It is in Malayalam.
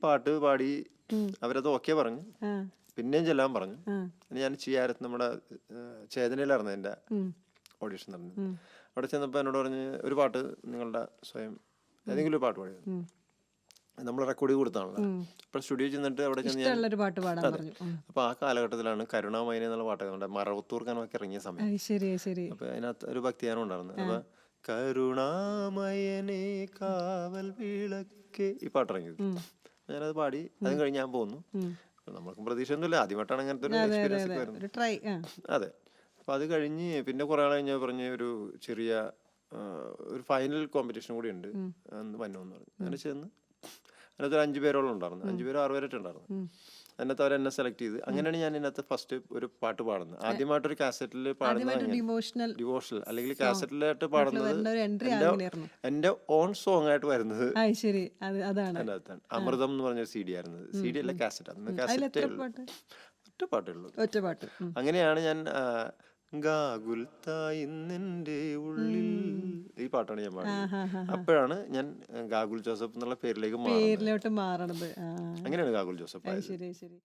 പാട്ട് പാടി അവരത് ഓക്കെ പറഞ്ഞു. ആ, പിന്നെയും ചെല്ലാൻ പറഞ്ഞു. ആ, പിന്നെ ഞാൻ ചെയ്യാരത്ത് നമ്മുടെ ചേതനയിലായിരുന്നു എൻ്റെ ഉം, ഓഡീഷൻ നടന്നത്. ഉം, അവിടെ ചെന്നപ്പോൾ എന്നോട് പറഞ്ഞ് ഒരു പാട്ട് നിങ്ങളുടെ സ്വയം ഏതെങ്കിലും ഒരു പാട്ട് പാടി. ഉം, നമ്മൾ റെക്കോർഡ് കൊടുത്താണല്ലോ. ഉം. അപ്പോൾ സ്റ്റുഡിയോ ചെന്നിട്ട് അവിടെ ചെന്ന് ഞാൻ ഇഷ്ടമുള്ളൊരു പാട്ട് പാടാൻ പറഞ്ഞു. അപ്പോൾ ആ കാലഘട്ടത്തിലാണ് കരുണാമയനെ എന്നുള്ള പാട്ട് നമ്മുടെ മറവത്തൂർ കനവൊക്കെ ഇറങ്ങിയ സമയം. അത് ശരി ശരി. അപ്പോൾ അതിനകത്ത് ഒരു ഭക്തിഗാനം ഉണ്ടായിരുന്നു. അപ്പോൾ കരുണാമയനെ കാവൽ വിളക്ക് ഈ പാട്ട് ഇറങ്ങിയത്. ഞാനത് പാടി. അതും കഴിഞ്ഞ് ഞാൻ പോന്നു. നമ്മൾക്കും പ്രതീക്ഷയൊന്നുമില്ല, ആദ്യമായിട്ടാണ് അങ്ങനത്തെ ഒരു എക്സ്പീരിയൻസ് ഒക്കെ വരുന്നത്. ഒരു ട്രൈ. അതെ. അപ്പോൾ അത് കഴിഞ്ഞ് പിന്നെ കുറേ ആൾ കഴിഞ്ഞാൽ പറഞ്ഞ് ഒരു ചെറിയ ഒരു ഫൈനൽ കോമ്പറ്റീഷൻ കൂടി ഉണ്ട് അന്ന് വന്നോന്ന് പറഞ്ഞു. അങ്ങനെ ചെന്ന് അതിനകത്ത് ഒരു 5 പേരോളം ഉണ്ടായിരുന്നു. 5 പേരോ 6 പേരൊക്കെ ഉണ്ടായിരുന്നു. അതിനകത്ത് അവരെന്നെ സെലക്ട് ചെയ്ത് അങ്ങനെയാണ് ഞാൻ ഇതിനകത്ത് ഫസ്റ്റ് ഒരു പാട്ട് പാടുന്നത്. ആദ്യമായിട്ടൊരു കാസറ്റിൽ പാടുന്നത് ഡിവോഷണൽ അല്ലെങ്കിൽ കാസറ്റിലായിട്ട് പാടുന്നത് എൻ്റെ ഓൺ സോങ് ആയിട്ട് വരുന്നത് അതിനകത്താണ്. അമൃതം എന്ന് പറഞ്ഞൊരു CD ആയിരുന്നത്. CD അല്ല, കാസറ്റ്. അന്ന് കാസറ്റേ ഒറ്റ പാട്ടേ ഉള്ളൂ. അങ്ങനെയാണ് ഞാൻ ഗാഗുൽത്തായിന്നെൻ്റെ ഉള്ളിൽ ഈ പാട്ടാണ് ഞാൻ പാടുന്നത്. അപ്പോഴാണ് ഞാൻ ഗാഗുൽ ജോസഫ് എന്നുള്ള പേരിലേക്ക് മാറുന്നത്. മാറണത്. അങ്ങനെയാണ് ഗാഗുൽ ജോസഫ്. ശരി ശരി.